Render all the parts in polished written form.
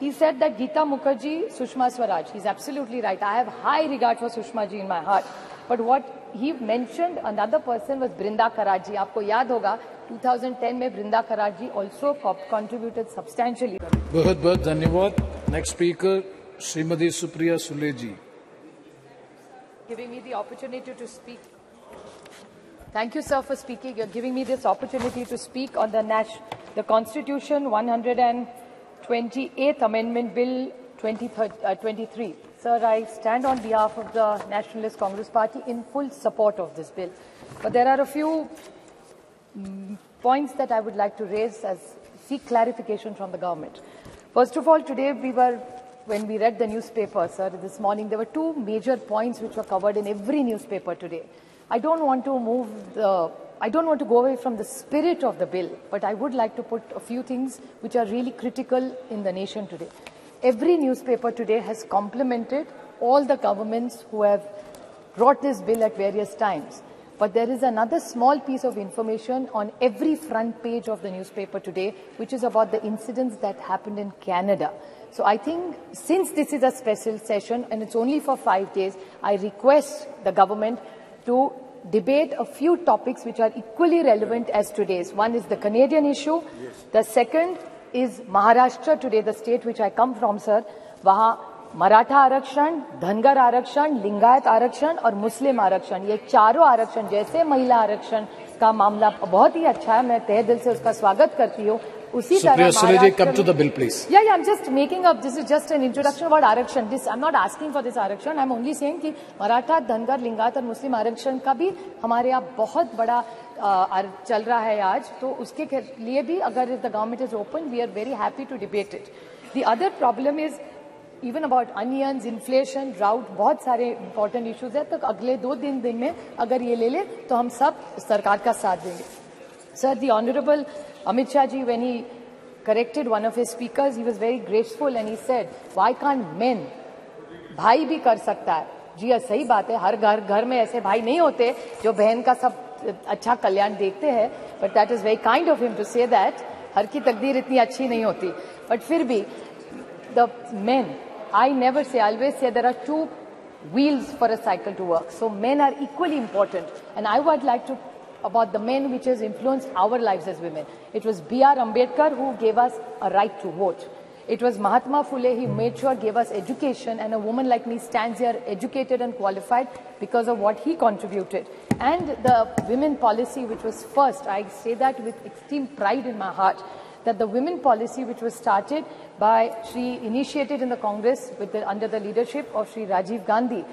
he said that Geeta Mukherjee, Sushma Swaraj. He's absolutely right. I have high regard for Sushma ji in my heart. But what he mentioned, another person was Brinda Karaj ji. आपको याद होगा 2010 में Brinda Karaj ji also contributed substantially. बहुत धन्यवाद. Next speaker, Srimati Supriya Sule ji. Giving me the opportunity to speak. Thank you, sir, for speaking. You're giving me this opportunity to speak on the Constitution 128th Amendment Bill 23. Sir, I stand on behalf of the Nationalist Congress Party in full support of this bill. But there are a few points that I would like to raise as seek clarification from the government. First of all, today when we read the newspaper, sir, this morning, there were two major points which were covered in every newspaper today. I don't want to go away from the spirit of the bill, but I would like to put a few things which are really critical in the nation today. Every newspaper today has complimented all the governments who have brought this bill at various times. But there is another small piece of information on every front page of the newspaper today, which is about the incidents that happened in Canada. So I think since this is a special session and it's only for 5 days, I request the government to debate a few topics which are equally relevant as today's. One is the Canadian issue. Yes. The second is Maharashtra today, the state which I come from, sir. वहाँ मराठा आरक्षण, धनगर आरक्षण, लिंगायत आरक्षण और मुस्लिम आरक्षण, ये चारों आरक्षण जैसे महिला आरक्षण का मामला बहुत ही अच्छा है, मैं तहे दिल से उसका स्वागत करती हूँ. उसी तरह come to the bill, please. Yeah, I'm just making up. This is just an introduction about आरक्षण. I'm not asking for this आरक्षण. I'm only saying कि मराठा, धनगर, लिंगायत और मुस्लिम आरक्षण का भी हमारे यहाँ बहुत बड़ा चल रहा है आज. तो उसके लिए भी अगर the government is open, we are very happy to debate it. The other problem is even about onions, inflation, drought, बहुत सारे important issues है. तो अगले 2 दिन में अगर ये ले ले तो हम सब सरकार का साथ देंगे. Sir, the Honorable Amit Shah ji, when he corrected one of his speakers, he was very graceful and he said, why can't men? भाई भी कर सकता है. जी सही बात है, हर घर में ऐसे भाई नहीं होते जो बहन का सब अच्छा कल्याण देखते हैं. But that is very kind of him to say that. हर की तकदीर इतनी अच्छी नहीं होती. But फिर भी, the men, I never say, I always say there are 2 wheels for a cycle to work. So men are equally important. And I would like to about the men which has influenced our lives as women. It was B.R. Ambedkar who gave us a right to vote. It was Mahatma Phule, he made sure gave us education, and a woman like me stands here educated and qualified because of what he contributed. And the women policy which was first, I say that with extreme pride in my heart, that the women policy which was started by initiated in the Congress under the leadership of Shri Rajiv Gandhi.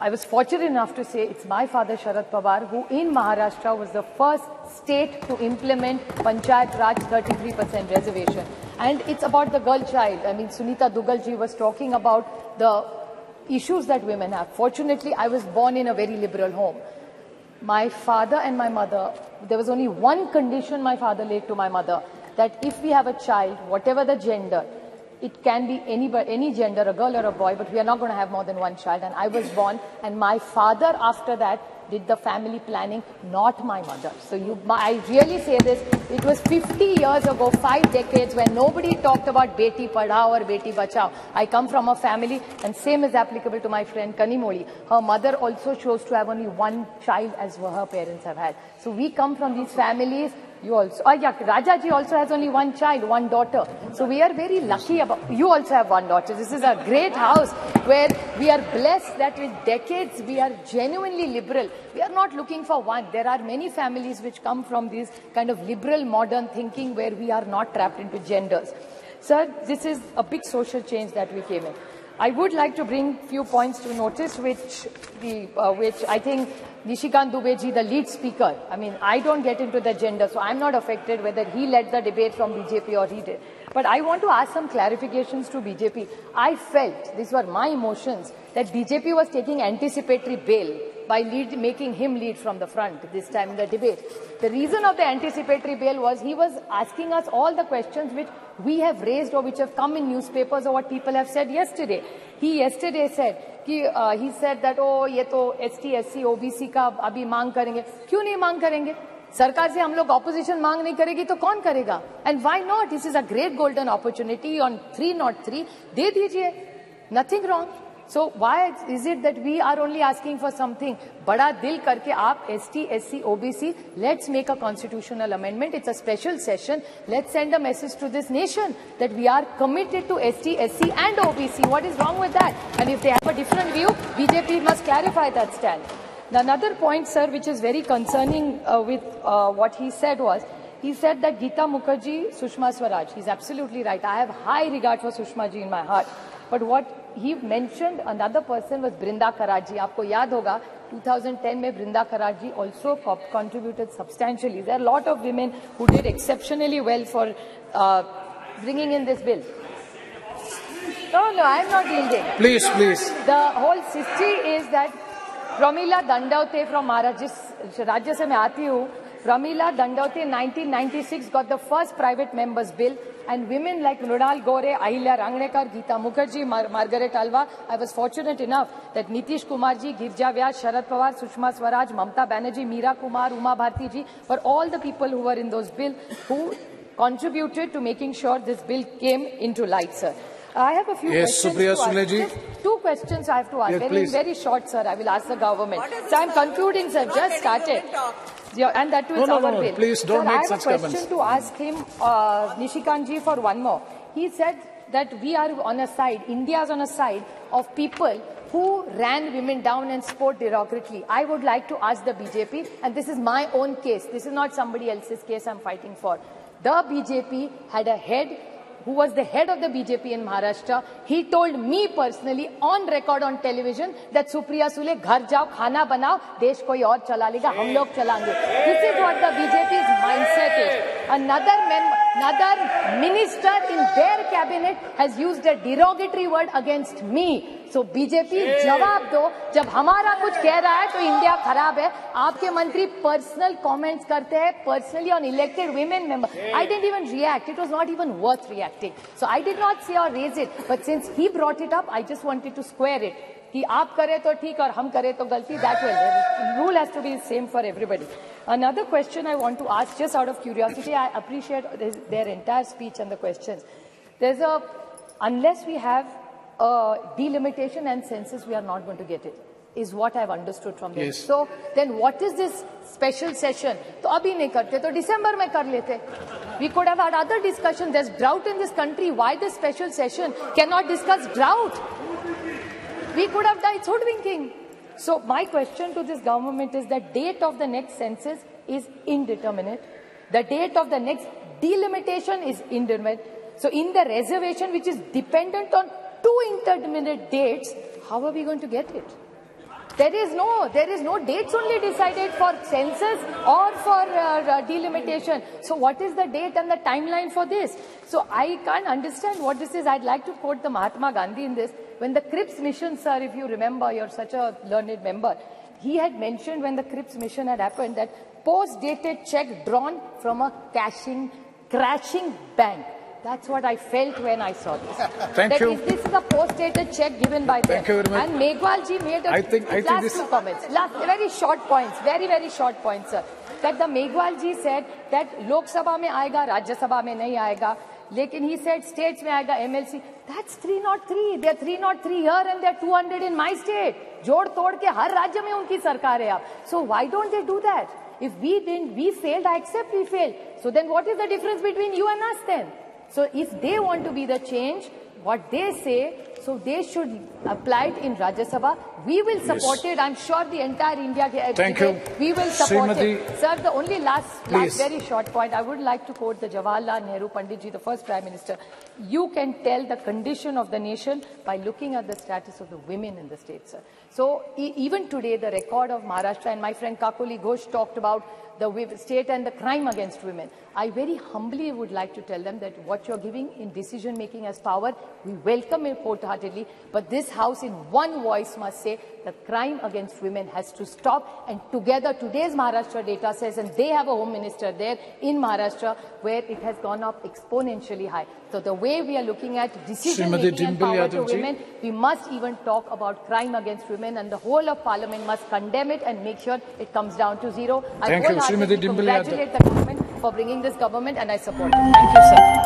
I was fortunate enough to say it's my father Sharad Pawar who in Maharashtra was the first state to implement Panchayat Raj 33% reservation. And it's about the girl child. I mean, Sunita Dugal ji was talking about the issues that women have. Fortunately, I was born in a very liberal home. My father and my mother, there was only one condition my father laid to my mother, that if we have a child, whatever the gender, it can be any gender, a girl or a boy, but we are not going to have more than one child. And I was born, and my father after that did the family planning, not my mother. So I really say this, it was 50 years ago, 5 decades, when nobody talked about Beti Padhao or Beti Bachao. I come from a family, and same is applicable to my friend Kanimoli. Her mother also chose to have only one child as her parents have had. So we come from these families. You also, Rajaji also has only one child, one daughter. So we are very lucky you also have one daughter. This is a great house where we are blessed that with decades we are genuinely liberal. We are not looking for one. There are many families which come from this kind of liberal modern thinking where we are not trapped into genders. Sir, this is a big social change that we came in. I would like to bring few points to notice which I think Nishikant Dubey ji, the lead speaker, I mean, I don't get into the gender, so I'm not affected whether he led the debate from BJP or he did. But I want to ask some clarifications to BJP. I felt, these were my emotions, that BJP was taking anticipatory bail by making him lead from the front this time in the debate. The reason of the anticipatory bail was he was asking us all the questions which we have raised or which have come in newspapers or what people have said yesterday. He yesterday said, he said that, oh, ये तो ST, SC, OBC का अभी मांग करेंगे. क्यों नहीं मांग करेंगे? सरकार से हम लोग ऑपोजिशन मांग नहीं करेगी तो कौन करेगा? And why not? This is a great golden opportunity on 303, दे दीजिए, nothing wrong. So why is it that we are only asking for something? बड़ा दिल करके आप ST, SC, OBC, let's make a constitutional amendment. It's a special session. Let's send a message to this nation that we are committed to ST, SC and OBC. What is wrong with that? And if they have a different view, BJP must clarify that stand. Another point, sir, which is very concerning with what he said was, he said that Geeta Mukherjee, Sushma Swaraj. He's absolutely right. I have high regard for Sushma ji in my heart. But what he mentioned, another person was Brinda Karaji. आपको याद होगा 2010 में Brinda Karaji also contributed substantially. There are a lot of women who did exceptionally well for bringing in this bill. No, I'm not yielding. Please, please. The whole history is that Pramila Dandavate from Maharashtra, जिस राज्य से मैं आती हूँ, Pramila Dandavate in 1996 got the first private members bill, and women like Mrunal Gore, Ahilya Rangnekar, Geeta Mukherjee, Margaret Alva. I was fortunate enough that Nitish Kumar ji, Girja Vyas, Sharad Pawar, Sushma Swaraj, Mamta Banerjee, Meera Kumar, Uma Bharti ji were all the people who were in those bills who contributed to making sure this bill came into light, sir. I have a few questions Supriya to Sule ask. ji. Just 2 questions I have to ask. Yes, very, please. very short, sir. I will ask the government. So I'm concluding, sir. Just started. Yeah, and that too is No, our no, bill. please don't sir, make such I have a comments. question to ask him, Nishikant ji, for one more. He said that we are on a side, India is on a side of people who ran women down and spoke derogatorily. I would like to ask the BJP, and this is my own case. This is not somebody else's case I'm fighting for. The BJP had a head who was the head of the BJP in Maharashtra. He told me personally on record on television that Supriya Sule, ghar jao, khana banao, desh koi aur chala lega, hum log chalange. This is what the BJP's mindset is. Another minister in their cabinet has used a derogatory word against me. So BJP जवाब दो, जब हमारा कुछ कह रहा है तो India खराब है. आपके मंत्री पर्सनल कमेंट्स करते हैं personally on elected women member. I didn't even react. It was not even worth reacting. So I did not say or raise it. But since he brought it up, I just wanted to square it. कि आप करें तो ठीक और हम करें तो गलती. That way, the rule has to be the same for everybody. Another question I want to ask, just out of curiosity, I appreciate their entire speech and the questions. Unless we have a delimitation and census, we are not going to get it, is what I've understood from them. Yes. So then what is this special session? तो अभी नहीं करते तो दिसंबर में कर लेते. We could have had other discussions. There's drought in this country. Why this special session? Cannot discuss drought. We could have done hoodwinking. So my question to this government is that date of the next census is indeterminate. The date of the next delimitation is indeterminate. So in the reservation, which is dependent on 2 indeterminate dates, how are we going to get it? There is no dates only decided for census or for delimitation. So what is the date and the timeline for this? So I can't understand what this is. I'd like to quote the Mahatma Gandhi in this. When the Cripps mission, sir, if you remember, you're such a learned member, he had mentioned when the Cripps mission had happened that post-dated check drawn from a crashing bank. That's what I felt when I saw this. Thank you. This is a post-dated check given by them. Thank you very much. And Megwal ji made I think last this... 2 comments. Very short points. Very, very short points, sir. That the Megwal ji said that Lok Sabha mein aayega, Rajya Sabha mein nahi aayega. Lekin he said states mein aayega, MLC. That's 303. They're 303 here and they're 200 in my state. Jod tod ke har rajya mein unki sarkar hai ab. So why don't they do that? If we failed, I accept we failed. So then what is the difference between you and us then? So if they want to be the change, what they say, so they should apply it in Rajya Sabha. We will support it. I'm sure the entire India. Thank you. We will support Srimati, it. Sir, the only last very short point, I would like to quote the Jawaharlal Nehru Panditji, the first Prime Minister. You can tell the condition of the nation by looking at the status of the women in the state, sir. So even today, the record of Maharashtra, and my friend Kakoli Ghosh talked about the state and the crime against women. I very humbly would like to tell them that what you're giving in decision-making as power, we welcome it wholeheartedly, but this House in one voice must say say that crime against women has to stop. And together, today's Maharashtra data says, and they have a home minister there in Maharashtra, where it has gone up exponentially high. So the way we are looking at decision-making and power to women, we must even talk about crime against women, and the whole of Parliament must condemn it and make sure it comes down to zero. I wholeheartedly congratulate the government for bringing this government, and I support it. Thank you, sir.